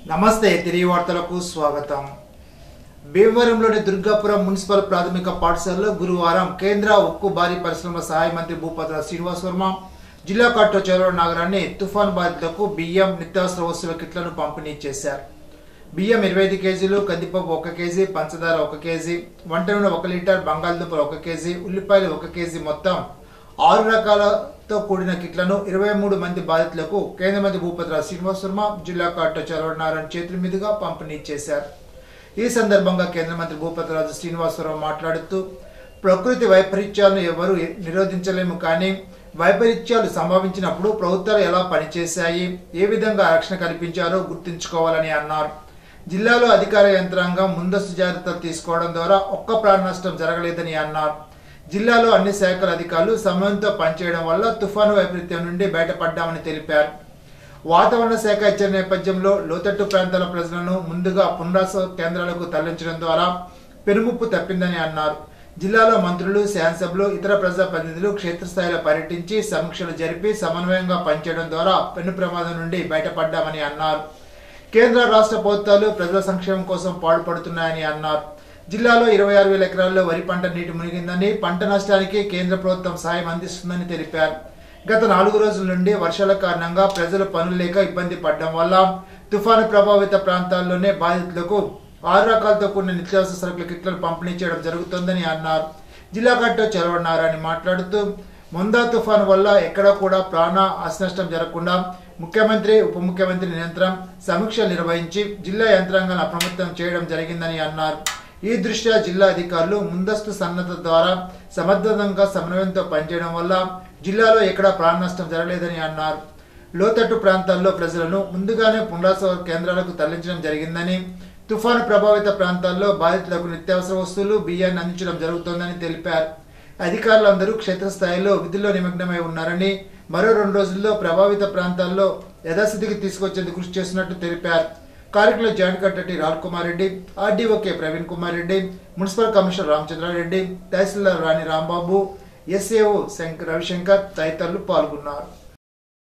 నమస్తే తిరిగి వార్తలకు స్వాగతం. భీమవరంలోని దుర్గాపురం మున్సిపల్ ప్రాథమిక పాఠశాలలో గురువారం కేంద్ర ఉక్కు భారీ పరిశ్రమల సహాయ మంత్రి భూపతి శ్రీనివాస్ వర్మ జిల్లా కలెక్టర్ చోళవరం నాగరాన్ని తుఫాన్ బాధితులకు బియ్యం, నిత్యావసర వస్తువుల కిట్లను పంపిణీ చేశారు. బియ్యం 25 కేజీలు, కందిపప్పు 1 కేజీ, పంచదార 1 కేజీ, వంట నూనె 1 లీటర్, బంగాళదుంపలు 1 కేజీ, ఉల్లిపాయలు 1 కేజీ మొత్తం 6 రకాలతో కూడిన కిట్లను 23 మంది బాధితులకు కేంద్ర మంత్రి భూపతి శ్రీనివాస్ వర్మ జిల్లా కలెక్టర్ చోళవరం నారాయణ చేతుల మీదుగా పంపిణీ చేశారు. ఈ సందర్భంగా కేంద్ర మంత్రి భూపతి శ్రీనివాస్ వర్మ మాట్లాడుతూ, ప్రకృతి వైపరీత్యాలను ఎవరు నిరోధించలేము, కానీ వైపరీత్యాలు సంభవించినప్పుడు ప్రభుత్వాలు ఎలా పనిచేశాయి, ఏ విధంగా రక్షణ కల్పించారో గుర్తుంచుకోవాలని అన్నారు. జిల్లాలో అధికార యంత్రాంగం ముందస్తు జాగ్రత్తలు తీసుకోవడం ద్వారా ఒక్క ప్రాణ నష్టం జరగలేదని అన్నారు. జిల్లాలో అన్ని శాఖల అధికారులు సమయంతో పనిచేయడం వల్ల తుఫాను వైపరీత్యం నుండి బయటపడ్డామని తెలిపారు. వాతావరణ శాఖ హెచ్చరిక నేపథ్యంలో లోతట్టు ప్రాంతాల ప్రజలను ముందుగా పునరావాస కేంద్రాలకు తరలించడం ద్వారా పెనుముప్పు తప్పిందని అన్నారు. జిల్లాలో మంత్రులు, శాసనసభ్యులు, ఇతర ప్రజాప్రతినిధులు క్షేత్రస్థాయిలో పర్యటించి సమీక్షలు జరిపి సమన్వయంగా పనిచేయడం ద్వారా పెను ప్రమాదం నుండి బయటపడ్డామని అన్నారు. కేంద్ర రాష్ట్ర ప్రభుత్వాలు ప్రజల సంక్షేమం కోసం పాటుపడుతున్నాయని అన్నారు. జిల్లాలో 26,000 ఎకరాల్లో వరి పంట నీటి మునిగిందని, పంట నష్టానికి కేంద్ర ప్రభుత్వం సాయం అందిస్తుందని తెలిపారు. గత 4 రోజుల నుండి వర్షాల కారణంగా ప్రజలు పనులు లేక ఇబ్బంది పడడం వల్ల తుఫాను ప్రభావిత ప్రాంతాల్లోనే బాధితులకు 6 రకాలతో కూడిన నిత్యావసర సరుకుల కిట్లను పంపిణీ చేయడం జరుగుతోందని అన్నారు. జిల్లా కలెక్టర్ చోళవరం నారాయణ మాట్లాడుతూ, మొందా తుఫాను వల్ల ఎక్కడా కూడా ప్రాణ నష్టం జరగకుండా ముఖ్యమంత్రి, ఉప ముఖ్యమంత్రి నిరంతరం సమీక్షలు నిర్వహించి జిల్లా యంత్రాంగాన్ని అప్రమత్తం చేయడం జరిగిందని అన్నారు. ఈ దృష్ట్యా జిల్లా అధికారులు ముందస్తు సన్నద్ధత ద్వారా సమర్థవంతంగా సమన్వయంతో పనిచేయడం వల్ల జిల్లాలో ఎక్కడా ప్రాణ నష్టం జరగలేదని అన్నారు. లోతట్టు ప్రాంతాల్లో ప్రజలను ముందుగానే పునరావాస కేంద్రాలకు తరలించడం జరిగిందని, తుఫాను ప్రభావిత ప్రాంతాల్లో బాధితులకు నిత్యావసర వస్తువులు, బియ్యాన్ని అందించడం జరుగుతోందని తెలిపారు. అధికారులందరూ క్షేత్రస్థాయిలో విధుల్లో నిమగ్నమై ఉన్నారని, మరో 2 రోజుల్లో ప్రభావిత ప్రాంతాల్లో యథాస్థితికి తీసుకొచ్చేందుకు కృషి చేస్తున్నట్టు తెలిపారు. కార్యక్రమంలో జాయింట్ కలెక్టర్ రాల్ Kumar Reddy, RDO K Praveen Kumar Reddy, municipal commissioner Ramachandra Reddy, tahsildar Rani Rambabu, SAO Ravishankar తదితరులు పాల్గొన్నారు.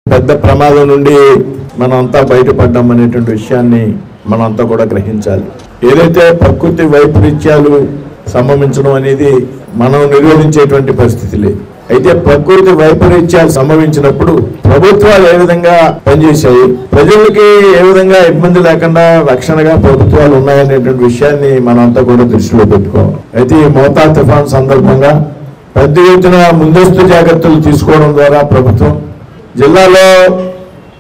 పెద్ద ప్రమాదం నుండి మనంతా బయటపడ్డాం అనేటువంటి విషయాన్ని మనంతా కూడా గ్రహించాలి. ఏదైతే ప్రకృతి వైపరీత్యాలు సంభవించడం అనేది మనం నిరోధించేటువంటి పరిస్థితి లేదు. అయితే ప్రకృతి వైపరీత్యాలు సంభవించినప్పుడు ప్రభుత్వాలు ఏ విధంగా పనిచేశాయి, ప్రజలకి ఏ విధంగా ఇబ్బంది లేకుండా రక్షణగా ప్రభుత్వాలు ఉన్నాయనేటువంటి విషయాన్ని మనంతా కూడా దృష్టిలో పెట్టుకోవాలి. అయితే ఈ మోతా తుఫాన్ సందర్భంగా పెద్ద ఎత్తున ముందస్తు జాగ్రత్తలు తీసుకోవడం ద్వారా ప్రభుత్వం జిల్లాలో,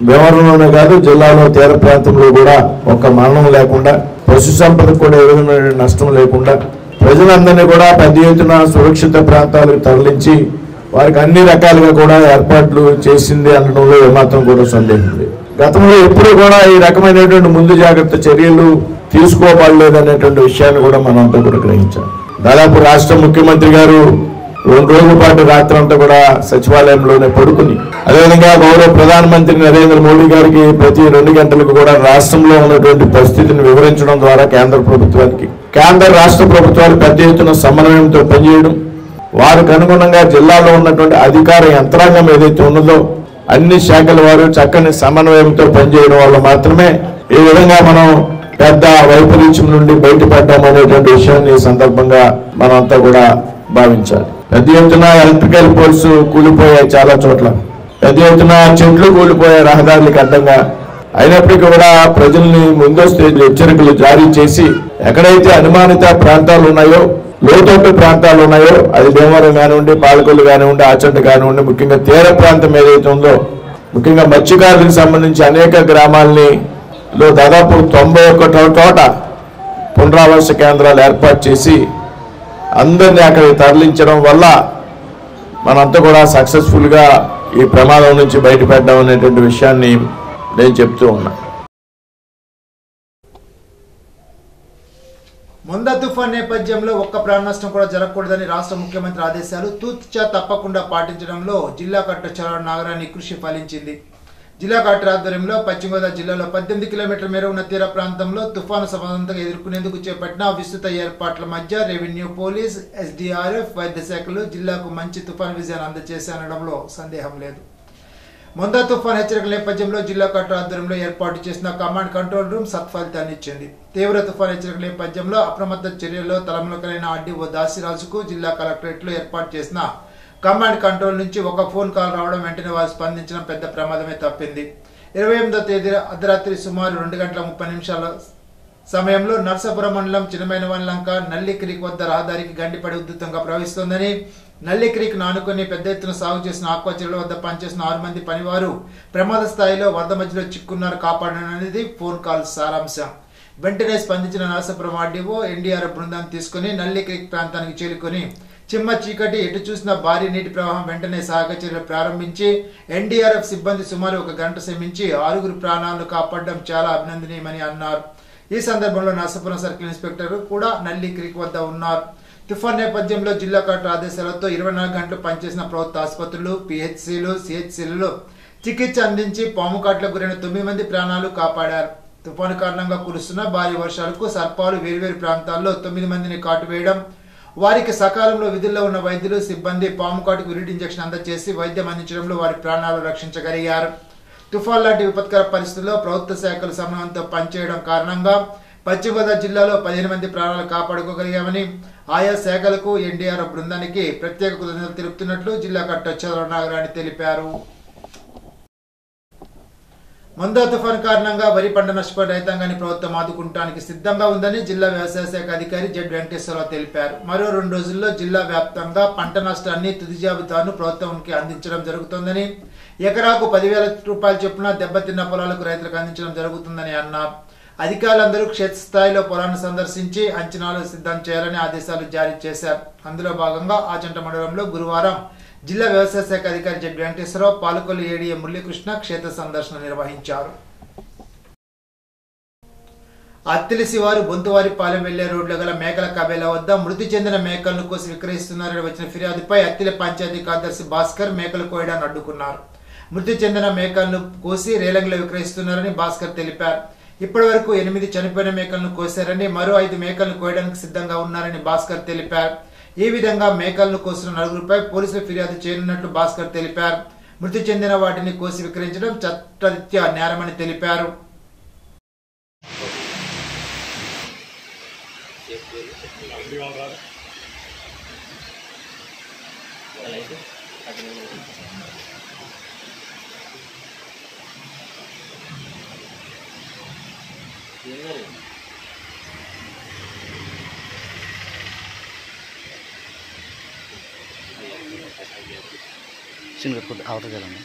భీమవరంలోనే కాదు జిల్లాలో తీర ప్రాంతంలో కూడా ఒక్క మరణం లేకుండా, పశు సంపదకు కూడా ఏ విధమైన నష్టం లేకుండా ప్రజలందరినీ కూడా పెద్ద ఎత్తున సురక్షిత ప్రాంతాలకు తరలించి వారికి అన్ని రకాలుగా కూడా ఏర్పాట్లు చేసింది అనడంలో ఏమాత్రం కూడా సందేహం లేదు. గతంలో ఎప్పుడు కూడా ఈ రకమైనటువంటి ముందు జాగ్రత్త చర్యలు తీసుకోబడలేదనేటువంటి విషయాన్ని కూడా మనంతా కూడా గ్రహించాలి. దాదాపు రాష్ట్ర ముఖ్యమంత్రి గారు 2 రోజుల పాటు రాత్రి అంతా కూడా సచివాలయంలోనే పడుకుని, అదేవిధంగా గౌరవ ప్రధానమంత్రి నరేంద్ర మోడీ గారికి ప్రతి 2 గంటలకు కూడా రాష్ట్రంలో ఉన్నటువంటి పరిస్థితిని వివరించడం ద్వారా కేంద్ర ప్రభుత్వానికి, కేంద్ర రాష్ట్ర ప్రభుత్వాలు పెద్ద ఎత్తున సమన్వయంతో పనిచేయడం, వారికి అనుగుణంగా జిల్లాలో ఉన్నటువంటి అధికార యంత్రాంగం ఏదైతే ఉన్నదో అన్ని శాఖల వారు చక్కని సమన్వయంతో పనిచేయడం వల్ల మాత్రమే ఈ విధంగా మనం పెద్ద వైపరీత్యం నుండి బయటపడ్డాం అనేటువంటి విషయాన్ని ఈ సందర్భంగా మనంతా కూడా భావించాలి. పెద్ద ఎత్తున ఎలక్ట్రికల్ పోల్స్ కూలిపోయాయి, చాలా చోట్ల పెద్ద ఎత్తున చెట్లు కూలిపోయాయి రహదారులకు అడ్డంగా. అయినప్పటికీ కూడా ప్రజల్ని ముందస్తు హెచ్చరికలు జారీ చేసి ఎక్కడైతే అనుమానిత ప్రాంతాలు ఉన్నాయో, లోతట్టు ప్రాంతాలు ఉన్నాయో, అది భీమవరం కానివ్వండి, పాలకొల్లు కానివ్వండి, ఆచంట కానివ్వండి, ముఖ్యంగా తీర ప్రాంతం ఏదైతే ఉందో, ముఖ్యంగా మత్స్యకారులకు సంబంధించి అనేక గ్రామాలని దాదాపు 91 చోట పునరావాస కేంద్రాలు ఏర్పాటు చేసి అందరినీ అక్కడికి తరలించడం వల్ల మనంతా కూడా సక్సెస్ఫుల్గా ఈ ప్రమాదం నుంచి బయటపడ్డాం అనేటువంటి విషయాన్ని నేను చెప్తూ ఉన్నా. మొందా తుఫాన్ నేపథ్యంలో ఒక్క ప్రాణ నష్టం కూడా జరగకూడదని రాష్ట్ర ముఖ్యమంత్రి ఆదేశాలు తూచా తప్పకుండా పాటించడంలో జిల్లా కలెక్టర్ చోళవరం నాగరాణి కృషి ఫలించింది. జిల్లా కలెక్టర్ ఆధ్వర్యంలో పశ్చిమ గోదావరి జిల్లాలో 18 కిలోమీటర్ల మేర ఉన్న తీర ప్రాంతంలో తుఫాను సమర్థంగా ఎదుర్కొనేందుకు చేపట్టిన విస్తృత ఏర్పాట్ల మధ్య రెవెన్యూ, పోలీస్, ఎస్డీఆర్ఎఫ్, వైద్య శాఖలు జిల్లాకు మంచి తుఫాను విజయాన్ని అందజేశానడంలో సందేహం లేదు. మొందా తుఫాన్ హెచ్చరికల నేపథ్యంలో జిల్లా కలెక్టర్ ఆధ్వర్యంలో ఏర్పాటు చేసిన కమాండ్ కంట్రోల్ రూమ్ సత్ఫలితాన్ని ఇచ్చింది. తీవ్ర తుఫాన్ హెచ్చరికల నేపథ్యంలో అప్రమత్త చర్యల్లో తలమునకలైన ఆర్డీఓ దాసిరాజుకు జిల్లా కలెక్టరేట్లో ఏర్పాటు చేసిన కమాండ్ కంట్రోల్ నుంచి ఒక ఫోన్ కాల్ రావడం వెంటనే వారు స్పందించడం పెద్ద ప్రమాదమే తప్పింది. 28వ తేదీ అర్ధరాత్రి సుమారు 2:30 సమయంలో నర్సాపురం మండలం చిన్నమైనవన్లంక నల్లి క్రీక్ వద్ద రహదారికి గండిపడి ఉధృతంగా ప్రవహిస్తోందని, నల్లి క్రీక్ నానుకొని పెద్ద ఎత్తున సాగు చేసిన ఆక్వా చెరువుల వద్ద పనిచేసిన 6 మంది పనివారు ప్రమాద స్థాయిలో వరద మధ్యలో చిక్కున్నారు, కాపాడననేది ఫోన్ కాల్ సారాంశం. వెంటనే స్పందించిన నర్సాపురం ఆర్డీఓ ఎన్డీఆర్ఎఫ్ బృందాన్ని తీసుకుని నల్లి క్రీక్ ప్రాంతానికి చేరుకొని చిమ్మ చీకటి ఎటు చూసిన భారీ నీటి ప్రవాహం వెంటనే సహాయక చర్యలు ప్రారంభించి ఎన్డీఆర్ఎఫ్ సిబ్బంది సుమారు 1 గంట శ్రమించి 6 ప్రాణాలను కాపాడడం చాలా అభినందనీయమని అన్నారు. ఈ సందర్భంలో నర్సాపురం సర్కిల్ ఇన్స్పెక్టర్ కూడా నల్లి క్రీక్ వద్ద ఉన్నారు. తుఫాన్ నేపథ్యంలో జిల్లా కలెక్టర్ ఆదేశాలతో 24 గంటలు పనిచేసిన ప్రభుత్వ ఆసుపత్రులు, పిహెచ్సిలు, సిహెచ్సిలలో చికిత్స అందించి పాము కాట్లకు గురైన 9 మంది ప్రాణాలు కాపాడారు. తుఫాను కారణంగా కురుస్తున్న భారీ వర్షాలకు సర్పాలు వేర్వేరు ప్రాంతాల్లో 9 మందిని కాటువేయడం, వారికి సకాలంలో విధుల్లో ఉన్న వైద్యులు సిబ్బంది పాము కాటుకు విరిడి ఇంజెక్షన్ అందజేసి వైద్యం అందించడంలో వారి ప్రాణాలు రక్షించగలిగారు. తుఫాన్ లాంటి విపత్కర పరిస్థితుల్లో ప్రభుత్వ శాఖలు సమన్వయంతో పనిచేయడం కారణంగా పశ్చిమ గోదావరి జిల్లాలో 15 మంది ప్రాణాలు కాపాడుకోగలిగామని, ఆయా శాఖలకు ఎన్డీఆర్ఎఫ్ బృందానికి ప్రత్యేక కృతజ్ఞతలు తెలుపుతున్నట్లు జిల్లా కలెక్టర్ చంద్రబాబు నాగరాణి తెలిపారు. మొందా తుఫాన్ కారణంగా వరి పంట నష్టపోయిన రైతాంగాన్ని ప్రభుత్వం ఆదుకుంటానికి సిద్ధంగా ఉందని జిల్లా వ్యవసాయ శాఖ అధికారి జెడ్ వెంకటేశ్వరరావు తెలిపారు. మరో 2 రోజుల్లో జిల్లా వ్యాప్తంగా పంట నష్టాన్ని తుది జాబితాను ప్రభుత్వానికి అందించడం జరుగుతోందని, ఎకరాకు 10,000 రూపాయల చొప్పున దెబ్బతిన్న పొలాలకు రైతులకు అందించడం జరుగుతుందని అన్నారు. అధికారులందరూ క్షేత్రస్థాయిలో పొలాన్ని సందర్శించి అంచనాలు సిద్ధం చేయాలని ఆదేశాలు జారీ చేశారు. అందులో భాగంగా ఆచంట మండలంలో గురువారం జిల్లా వ్యవసాయ శాఖ అధికారి జెడ్ వెంకటేశ్వరరావు, పాలకొల్లు ఏడీఏ మురళీకృష్ణ క్షేత్ర సందర్శన నిర్వహించారు. అత్తిలి శివారు బొంతువారిపాలెం వెళ్లే రోడ్లో గల మేకల కబేలా వద్ద మృతి చెందిన మేకలను కోసి విక్రయిస్తున్నారని వచ్చిన ఫిర్యాదుపై అత్తిలి పంచాయతీ కార్యదర్శి భాస్కర్ మేకలు కోయడాన్ని అడ్డుకున్నారు. మృతి చెందిన మేకలను కోసి రేలంగిలో విక్రయిస్తున్నారని భాస్కర్ తెలిపారు. ఇప్పటి వరకు 8 చనిపోయిన మేకలను కోశారని, మరో 5 మేకలను కోయడానికి సిద్ధంగా ఉన్నారని భాస్కర్ తెలిపారు. ఈ విధంగా మేకలను కోసిన 4 పోలీసులు ఫిర్యాదు చేయనున్నట్లు భాస్కర్ తెలిపారు. మృతి చెందిన వాటిని కోసి విక్రయించడం చట్టరీత్యా నేరమని తెలిపారు. సింగపూర్ అవతలకి వెళ్ళండి,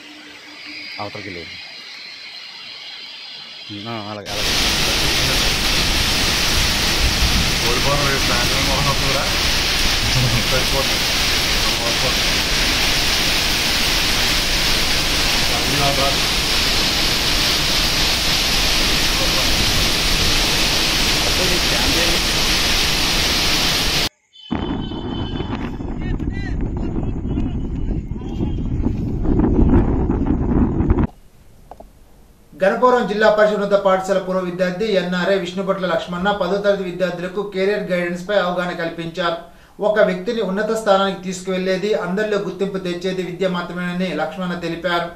అవతలకి వెళ్ళి అలాగే అలాగే ఓడిపోవడం సాయంత్రం మొహం కూడా సరిపోతుంది. గణపురం జిల్లా పరిషత్ ఉన్నత పాఠశాల పూర్వ విద్యార్థి ఎన్ఆర్ఐ విష్ణుపట్ల లక్ష్మణ 10వ తరగతి విద్యార్థులకు కెరీర్ గైడెన్స్ పై అవగాహన కల్పించారు. ఒక వ్యక్తిని ఉన్నత స్థానానికి తీసుకువెళ్లేది, అందరిలో గుర్తింపు తెచ్చేది విద్య మాత్రమేనని లక్ష్మణ తెలిపారు.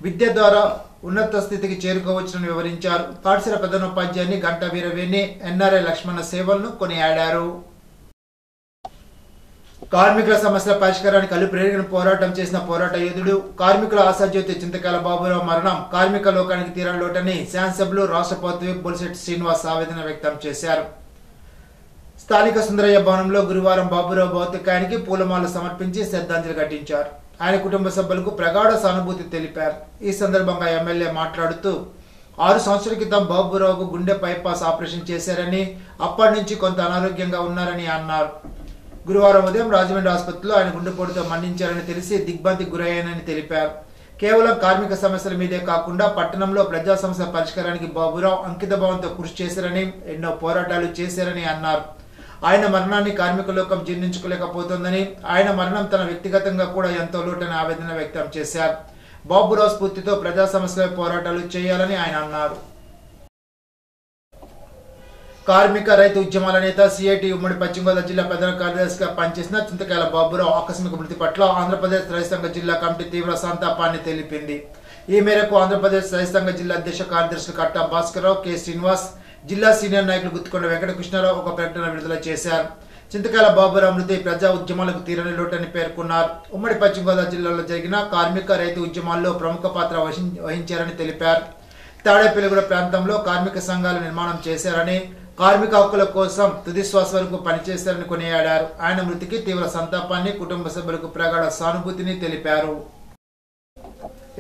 విద్య ద్వారా ఉన్నత స్థితికి చేరుకోవచ్చునని వివరించారు. పాఠశాల ప్రధానోపాధ్యాయుని గంట వీరవేణి ఎన్ఆర్ఐ లక్ష్మణ సేవలను కొనియాడారు. కార్మికుల సమస్యల పరిష్కారానికి అలుపెరగని పోరాటం చేసిన పోరాట యోధుడు, కార్మికుల ఆశాజ్యోతి చింతకాల బాబురావు మరణం కార్మిక లోకానికి తీరని లోటని శాసనసభ్యులు రాష్ట్రపతి బొలిశెట్టి శ్రీనివాస్ ఆవేదన వ్యక్తం చేశారు. స్థానిక సుందరయ్య భవనంలో గురువారం బాబురావు భౌతికాయానికి పూలమాలలు సమర్పించి శ్రద్ధాంజలి ఘటించారు. ఆయన కుటుంబ సభ్యులకు ప్రగాఢ సానుభూతి తెలిపారు. ఈ సందర్భంగా ఎమ్మెల్యే మాట్లాడుతూ 6 సంవత్సరాల క్రితం బాబురావుకు గుండె బైపాస్ ఆపరేషన్ చేశారని, అప్పటి నుంచి కొంత అనారోగ్యంగా ఉన్నారని అన్నారు. గురువారం ఉదయం రాజమండ్రి ఆసుపత్రిలో ఆయన గుండెపోటుతో మరణించారని తెలిసి దిగ్భ్రాంతికి గురయ్యానని తెలిపారు. కేవలం కార్మిక సమస్యల మీదే కాకుండా పట్టణంలో ప్రజా సమస్యల పరిష్కారానికి బాబురావు అంకిత భావంతో కృషి చేశారని, ఎన్నో పోరాటాలు చేశారని అన్నారు. ఆయన మరణాన్ని కార్మిక లోకం జీర్ణించుకోలేకపోతోందని, ఆయన మరణం తన వ్యక్తిగతంగా కూడా ఎంతో లోటని ఆవేదన వ్యక్తం చేశారు. బాబురావు స్ఫూర్తితో ప్రజా సమస్యలపై పోరాటాలు చేయాలని ఆయన అన్నారు. కార్మిక రైతు ఉద్యమాల నేత సిఐటి ఉమ్మడి పశ్చిమ గోదావరి జిల్లా ప్రధాన కార్యదర్శిగా పనిచేసిన చింతకాయల బాబురావు ఆకస్మిక మృతి పట్ల ఆంధ్రప్రదేశ్ రైతు సంఘ జిల్లా కమిటీ తీవ్ర సంతాపాన్ని తెలిపింది. ఈ మేరకు ఆంధ్రప్రదేశ్ రైతు సంఘ జిల్లా అధ్యక్ష కార్యదర్శులు కట్టా భాస్కరరావు, కె శ్రీనివాస్, జిల్లా సీనియర్ నాయకులు గుత్తికొండ వెంకటకృష్ణారావు ఒక ప్రకటన విడుదల చేశారు. చింతకాయల బాబురావు మృతి ప్రజా ఉద్యమాలకు తీరని లోటని పేర్కొన్నారు. ఉమ్మడి పశ్చిమ గోదావరి జిల్లాలో జరిగిన కార్మిక రైతు ఉద్యమాల్లో ప్రముఖ పాత్ర వహించారని తెలిపారు. తాడేపల్లిగూడ ప్రాంతంలో కార్మిక సంఘాలు నిర్మాణం చేశారని, కార్మిక హక్కుల కోసం తుది శ్వాస వరకు పనిచేశారని కొనియాడారు. ఆయన మృతికి తీవ్ర సంతాపాన్ని, కుటుంబ సభ్యులకు ప్రగాఢ సానుభూతిని తెలిపారు.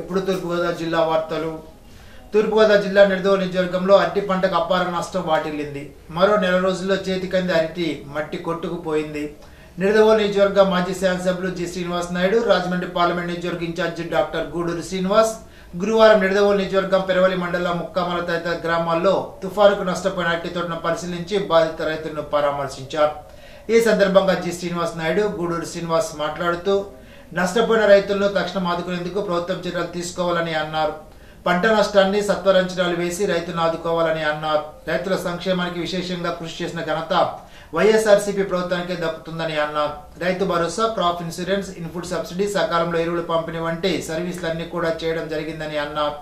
ఇప్పుడు తూర్పుగోదావరి జిల్లా వార్తలు. తూర్పుగోదావరి జిల్లా నిడదవోలు నియోజకవర్గంలో అరటి పంటకు అపార నష్టం వాటిల్లింది. మరో నెల రోజుల్లో చేతికంది అరటి మట్టి కొట్టుకుపోయింది. నిడదవోలు నియోజకవర్గ మాజీ శాసనసభ్యులు జి శ్రీనివాస్ నాయుడు, రాజమండ్రి పార్లమెంట్ నియోజకవర్గ ఇన్ఛార్జి డాక్టర్ గూడూరు శ్రీనివాస్ గురువారం నిడదవోలు నియోజకవర్గం పెరవలి మండలం ముక్కామల తదితర గ్రామాల్లో తుఫానుకు నష్టపోయిన అరటి తోటను పరిశీలించి బాధిత రైతులను పరామర్శించారు. ఈ సందర్భంగా జి శ్రీనివాస్ నాయుడు, గూడూరు శ్రీనివాస్ మాట్లాడుతూ నష్టపోయిన రైతులను తక్షణం ఆదుకునేందుకు ప్రభుత్వం చర్యలు తీసుకోవాలని అన్నారు. పంట నష్టాన్ని సత్వర అంచనాలు వేసి రైతులను ఆదుకోవాలని అన్నారు. రైతుల సంక్షేమానికి విశేషంగా కృషి చేసిన ఘనత వైఎస్ఆర్సీపీ ప్రభుత్వానికే దక్కుతుందని అన్నారు. Rythu Bharosa, crop insurance, input subsidy, సకాలంలో ఎరువుల పంపిణీ వంటి సర్వీసులన్నీ కూడా చేయడం జరిగిందని అన్నారు.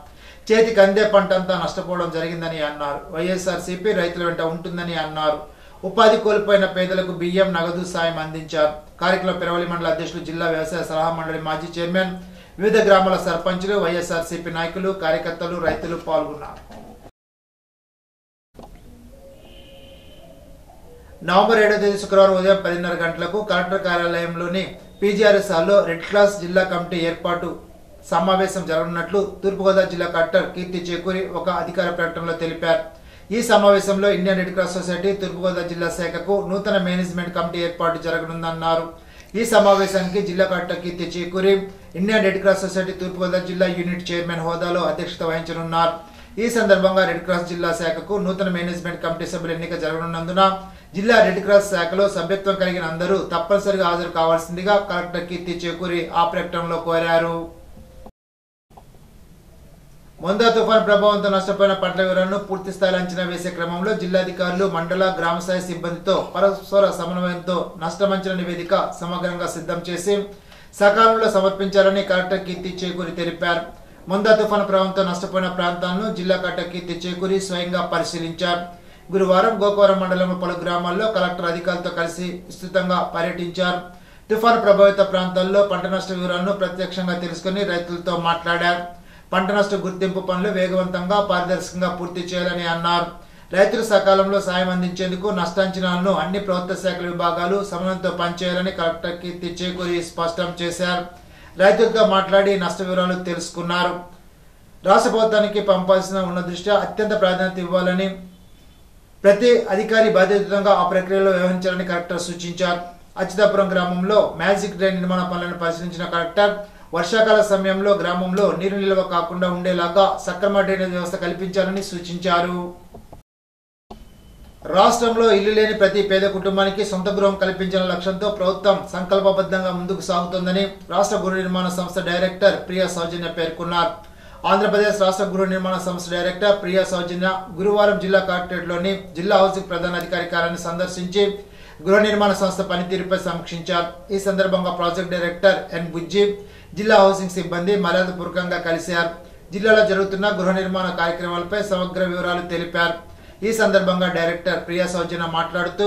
చేతికి అందే పంట అంతా నష్టపోవడం జరిగిందని అన్నారు. వైఎస్ఆర్సీపీ రైతుల వెంట ఉంటుందని అన్నారు. ఉపాధి కోల్పోయిన పేదలకు బియ్యం, నగదు సాయం అందించారు. కార్యక్రమంలో పెరవలి మండల అధ్యక్షులు, జిల్లా వ్యవసాయ సలహా మండలి మాజీ చైర్మన్, వివిధ గ్రామాల సర్పంచులు, వైఎస్ఆర్సీపీ నాయకులు, కార్యకర్తలు, రైతులు పాల్గొన్నారు. నవంబర్ 7వ తేదీ శుక్రవారం ఉదయం 10:30 గంటలకు కలెక్టర్ కార్యాలయంలోని పీజీఆర్ఎస్ హాల్లో రెడ్ క్రాస్ జిల్లా కమిటీ ఏర్పాటు సమావేశం జరగనున్నట్లు తూర్పుగోదావరి జిల్లా కలెక్టర్ కీర్తి చేకూరి ఒక అధికార ప్రకటనలో తెలిపారు. ఈ సమావేశంలో ఇండియన్ రెడ్ క్రాస్ సొసైటీ తూర్పుగోదావరి జిల్లా శాఖకు నూతన మేనేజ్మెంట్ కమిటీ ఏర్పాటు జరగనుందన్నారు. ఈ సమావేశానికి జిల్లా కలెక్టర్ కీర్తి చేకూరి ఇండియన్ రెడ్ క్రాస్ సొసైటీ తూర్పుగోదావరి జిల్లా యూనిట్ చైర్మన్ హోదాలో అధ్యక్షత వహించనున్నారు. ఈ సందర్భంగా రెడ్ క్రాస్ జిల్లా శాఖకు నూతన మేనేజ్మెంట్ కమిటీ సభ్యుల ఎన్నిక జరగనున్నందున జిల్లా రెడ్ క్రాస్ శాఖలో సభ్యత్వం కలిగిన అందరూ తప్పనిసరిగా హాజరు కావాల్సిందిగా కలెక్టర్ కీర్తి చేకూరి ఆ ప్రకటనలో కోరారు. మొందా తుఫాన్ ప్రభావంతో నష్టపోయిన పంటల వివరాలను పూర్తి స్థాయిలో అంచనా వేసే క్రమంలో జిల్లాధికారులు, మండల, గ్రామ స్థాయి సిబ్బందితో పరస్పర సమన్వయంతో నష్టమంచనా నివేదిక సమగ్రంగా సిద్ధం చేసి సకాలంలో సమర్పించాలని కలెక్టర్ కీర్తి చేకూరి తెలిపారు. మొందా తుఫాను ప్రభావంతో నష్టపోయిన ప్రాంతాలను జిల్లా కలెక్టర్ కీర్తి చేకూరి స్వయంగా పరిశీలించారు. గురువారం గోకవరం మండలంలో పలు గ్రామాల్లో కలెక్టర్ అధికారులతో కలిసి విస్తృతంగా పర్యటించారు. తుఫాను ప్రభావిత ప్రాంతాల్లో పంట నష్ట వివరాలను ప్రత్యక్షంగా తెలుసుకుని రైతులతో మాట్లాడారు. పంట నష్ట గుర్తింపు పనులు వేగవంతంగా, పారదర్శకంగా పూర్తి చేయాలని అన్నారు. రైతులు సకాలంలో సాయం అందించేందుకు నష్టాంచనాలను అన్ని ప్రభుత్వ శాఖల విభాగాలు సమన్వయంతో పనిచేయాలని కలెక్టర్ కీర్తి చేకూరి స్పష్టం చేశారు. రైతులతో మాట్లాడి నష్ట వివరాలు తెలుసుకున్నారు. రాష్ట్ర ప్రభుత్వానికి పంపాల్సిన ఉన్న దృష్ట్యా అత్యంత ప్రాధాన్యత ఇవ్వాలని, ప్రతి అధికారి బాధ్యతంగా ఆ ప్రక్రియలో వ్యవహరించాలని కలెక్టర్ సూచించారు. అచ్యుతాపురం గ్రామంలో మ్యాజిక్ డ్రైన్ నిర్మాణ పనులను పరిశీలించిన కలెక్టర్ వర్షాకాల సమయంలో గ్రామంలో నీరు నిల్వ కాకుండా ఉండేలాగా సక్రమ డ్రైనేజ్ వ్యవస్థ కల్పించాలని సూచించారు. రాష్ట్రంలో ఇల్లు లేని ప్రతి పేద కుటుంబానికి సొంత గృహం కల్పించాలనే లక్ష్యంతో ప్రభుత్వం సంకల్పబద్ధంగా ముందుకు సాగుతోందని రాష్ట్ర గృహ నిర్మాణ సంస్థ డైరెక్టర్ ప్రియా సౌజన్య పేర్కొన్నారు. ఆంధ్రప్రదేశ్ రాష్ట్ర గృహ నిర్మాణ సంస్థ డైరెక్టర్ ప్రియా సౌజన్య గురువారం జిల్లా కలెక్టరేట్లోని జిల్లా హౌసింగ్ ప్రధాన అధికారి కార్యాలయాన్ని సందర్శించి గృహ నిర్మాణ సంస్థ పనితీరుపై సమీక్షించారు. ఈ సందర్భంగా ప్రాజెక్ట్ డైరెక్టర్ ఎన్ బుజ్జి, జిల్లా హౌసింగ్ సిబ్బంది మర్యాదపూర్వకంగా కలిశారు. జిల్లాలో జరుగుతున్న గృహ నిర్మాణ కార్యక్రమాలపై సమగ్ర వివరాలు తెలిపారు. ఈ సందర్భంగా డైరెక్టర్ ప్రియా సౌజన్య మాట్లాడుతూ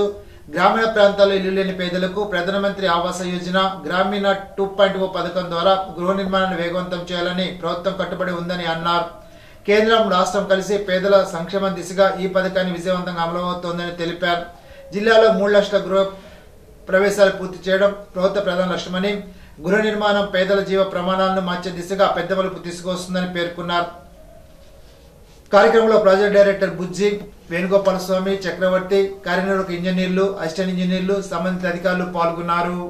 గ్రామీణ ప్రాంతాల్లో ఇల్లు లేని పేదలకు ప్రధానమంత్రి ఆవాస యోజన, గ్రామీణ 2.0 పథకం ద్వారా గృహ నిర్మాణాన్ని వేగవంతం చేయాలని ప్రభుత్వం కట్టుబడి ఉందని అన్నారు. కేంద్రం, రాష్ట్రం కలిసి పేదల సంక్షేమ దిశగా ఈ పథకాన్ని విజయవంతంగా అమలవుతోందని తెలిపారు. జిల్లాలో 3 లక్షల గృహ ప్రవేశాలు పూర్తి చేయడం ప్రభుత్వ ప్రధాన లక్ష్యమని, గృహ నిర్మాణం పేదల జీవ ప్రమాణాలను మార్చే దిశగా పెద్ద మలుపు తీసుకొస్తుందని పేర్కొన్నారు. కార్యక్రమంలో ప్రాజెక్ట్ డైరెక్టర్ బుజ్జి, వేణుగోపాల స్వామి, చక్రవర్తి, కార్యనిర్వాహక ఇంజనీర్లు, అసిస్టెంట్ ఇంజనీర్లు, సంబంధిత అధికారులు పాల్గొన్నారు.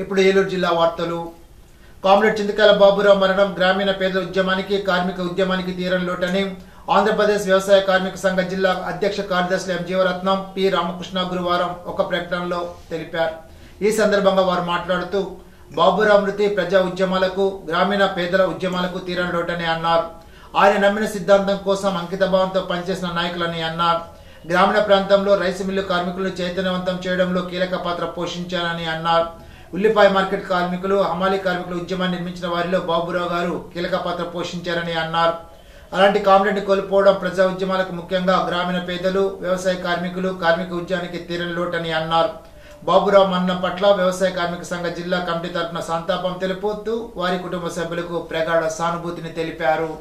ఇప్పుడు ఏలూరు జిల్లా వార్తలు. కామ్రేడ్ చింతకాయల బాబురావు మరణం గ్రామీణ పేదల ఉద్యమానికి, కార్మిక ఉద్యమానికి తీరని లోటని ఆంధ్రప్రదేశ్ వ్యవసాయ కార్మిక సంఘ జిల్లా అధ్యక్ష కార్యదర్శులు ఎం జీవరత్నం, పి రామకృష్ణ గురువారం ఒక ప్రకటనలో తెలిపారు. ఈ సందర్భంగా వారు మాట్లాడుతూ బాబురావు మృతి ప్రజా ఉద్యమాలకు, గ్రామీణ పేదల ఉద్యమాలకు తీరని లోటని అన్నారు. ఆయన నమ్మిన సిద్ధాంతం కోసం అంకిత భావంతో పనిచేసిన నాయకులని అన్నారు. గ్రామీణ ప్రాంతంలో రైసు మిల్లు కార్మికులను చైతన్యవంతం చేయడంలో కీలక పాత్ర పోషించారని అన్నారు. ఉల్లిపాయ మార్కెట్ కార్మికులు, హమాలీ కార్మికులు ఉద్యమాన్ని నిర్మించిన వారిలో బాబురావు గారు కీలక పాత్ర పోషించారని అన్నారు. అలాంటి కామ్రేడ్ని కోల్పోవడం ప్రజా ఉద్యమాలకు, ముఖ్యంగా గ్రామీణ పేదలు, వ్యవసాయ కార్మికులు, కార్మిక ఉద్యమానికి తీరని లోటని అన్నారు. బాబురావు మరణం పట్ల వ్యవసాయ కార్మిక సంఘ జిల్లా కమిటీ తరఫున సంతాపం తెలుపుతూ వారి కుటుంబ సభ్యులకు ప్రగాఢ సానుభూతిని తెలిపారు.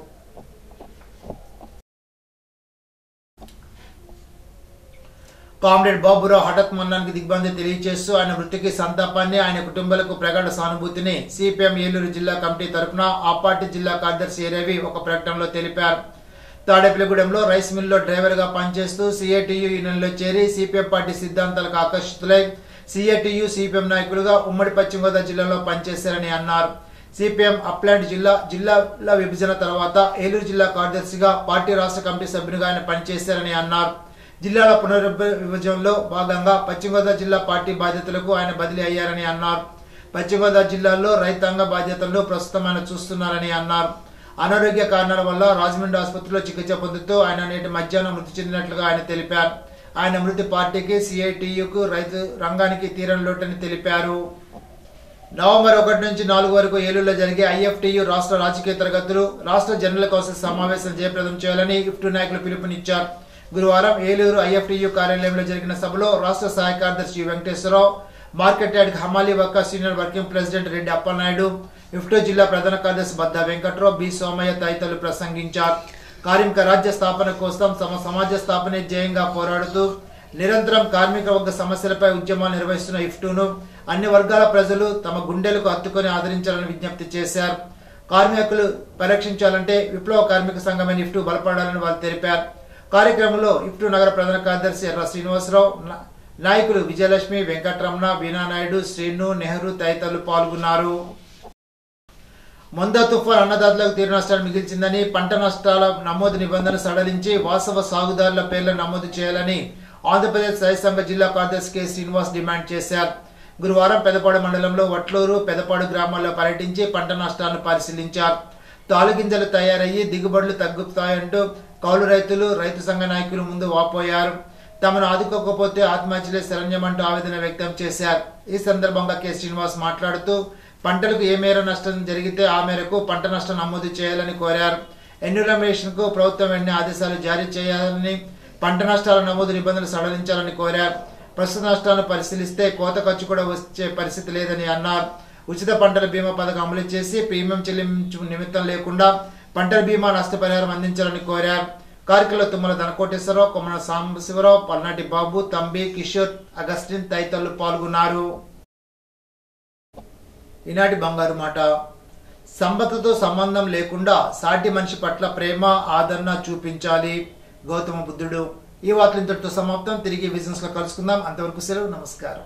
కామ్రేడ్ బాబురావు హఠాత్ మరణానికి దిగ్బంధి తెలియజేస్తూ ఆయన మృతికి సంతాపాన్ని, ఆయన కుటుంబాలకు ప్రగాఢ సానుభూతిని సిపిఎం ఏలూరు జిల్లా కమిటీ తరఫున ఆ పార్టీ జిల్లా కార్యదర్శి రవి ఒక ప్రకటనలో తెలిపారు. తాడేపల్లిగూడెంలో రైస్ మిల్లో డ్రైవర్ గా పనిచేస్తూ సిఐటియు యూనియన్లో చేరి సిపిఎం పార్టీ సిద్ధాంతాలకు ఆకర్షితులై సిఐటియు సిపిఎం నాయకులుగా ఉమ్మడి పశ్చిమ గోదావరి జిల్లాలో పనిచేశారని అన్నారు. సిపిఎం అప్లాంట్ జిల్లాల విభజన తర్వాత ఏలూరు జిల్లా కార్యదర్శిగా, పార్టీ రాష్ట్ర కమిటీ సభ్యునిగా ఆయన పనిచేశారని అన్నారు. జిల్లాల పునర్విభజనలో భాగంగా పశ్చిమ గోదావరి జిల్లా పార్టీ బాధ్యతలకు ఆయన బదిలీ అయ్యారని అన్నారు. పశ్చిమ గోదావరి జిల్లాలో రైతాంగ బాధ్యతలను ప్రస్తుతం ఆయన చూస్తున్నారని అన్నారు. అనారోగ్య కారణాల వల్ల రాజమండ్రి ఆసుపత్రిలో చికిత్స పొందుతూ ఆయన నేటి మధ్యాహ్నం మృతి చెందినట్లుగా ఆయన తెలిపారు. ఆయన మృతి పార్టీకి, సిఐటియుకు, రైతు రంగానికి తీరని లోటని తెలిపారు. నవంబర్ 1 నుంచి 4 వరకు ఏలూరులో జరిగే ఐఎఫ్టియు రాష్ట్ర రాజకీయ తరగతులు, రాష్ట్ర జనరల్ కౌన్సిల్ సమావేశం జయప్రదం చేయాలని ఇఫ్టు నాయకులు పిలుపునిచ్చారు. గురువారం ఏలూరు ఐఎఫ్టియు కార్యాలయంలో జరిగిన సభలో రాష్ట్ర సహాయ కార్యదర్శి వెంకటేశ్వరరావు, మార్కెట్ యార్డ్ హమాలీ వర్క senior working president Reddy Appalanaidu, IFTU జిల్లా ప్రధాన కార్యదర్శి బద్దా వెంకట్రావు, బి సోమయ్య తదితరులు ప్రసంగించారు. కార్మిక రాజ్య స్థాపన కోసం తమ సమాజ స్థాపనే ధ్యేయంగా పోరాడుతూ నిరంతరం కార్మిక వర్గ సమస్యలపై ఉద్యమాలు నిర్వహిస్తున్న ఇఫ్టును అన్ని వర్గాల ప్రజలు తమ గుండెలకు హత్తుకొని ఆదరించాలని విజ్ఞప్తి చేశారు. కార్మికులు పరిరక్షించాలంటే విప్లవ కార్మిక సంఘమైన ఇఫ్టు బలపడాలని వారు తెలిపారు. కార్యక్రమంలో ఇఫ్టు నగర ప్రధాన కార్యదర్శి ఎర్ర శ్రీనివాసరావు, నాయకులు విజయలక్ష్మి, వెంకటరమణ, వీణానాయుడు, శ్రీను, నెహ్రూ తదితరులు పాల్గొన్నారు. మొందా తుఫాన్ అన్నదాతలకు తీరు నష్టాలు మిగిల్చిందని, పంట నష్టాల నమోదు నిబంధనలు సడలించి వాస్తవ సాగుదారుల పేర్లను నమోదు చేయాలని ఆంధ్రప్రదేశ్ రైతు సంఘ జిల్లా కార్యదర్శి కె శ్రీనివాస్ డిమాండ్ చేశారు. గురువారం పెదపాడు మండలంలో వట్లూరు, పెదపాడు గ్రామాల్లో పర్యటించి పంట నష్టాలను పరిశీలించారు. తాలుగింజలు తయారయ్యి దిగుబడులు తగ్గుతాయంటూ కౌలు రైతులు, రైతు సంఘ నాయకులు ముందు వాపోయారు. తమను ఆదుకోకపోతే ఆత్మహత్యలే శరణ్యమంటూ ఆవేదన వ్యక్తం చేశారు. ఈ సందర్భంగా కె శ్రీనివాస్ మాట్లాడుతూ పంటలకు ఏ మేర నష్టం జరిగితే ఆ మేరకు పంట నష్టం నమోదు చేయాలని కోరారు. ఎన్యూమరేషన్ కు ప్రభుత్వం వెంటనే ఆదేశాలు జారీ చేయాలని, పంట నష్టాల నమోదు నిబంధనలు సడలించాలని కోరారు. ప్రస్తుత నష్టాలను పరిశీలిస్తే కోత ఖర్చు కూడా వచ్చే పరిస్థితి లేదని అన్నారు. ఉచిత పంటల బీమా పథకం అమలు చేసి ప్రీమియం చెల్లించు నిమిత్తం లేకుండా పంటల బీమా నష్టపరిహారం అందించాలని కోరారు. కార్యక్రమంలో తుమ్మల ధనకోటేశ్వరరావు, కొమ్మన సాంబశివరావు, పల్నాటి బాబు, తంబి, కిషోర్, అగస్టిన్ తదితరులు పాల్గొన్నారు. ఈనాటి బంగారు మాట. సంపదతో సంబంధం లేకుండా సాటి మనిషి పట్ల ప్రేమ, ఆదరణ చూపించాలి. గౌతమ బుద్ధుడు. ఈ వార్తలు ఇంతటితో సమాప్తం. తిరిగి విజన్స్ లో కలుసుకుందాం. అంతవరకు సెలవు. నమస్కారం.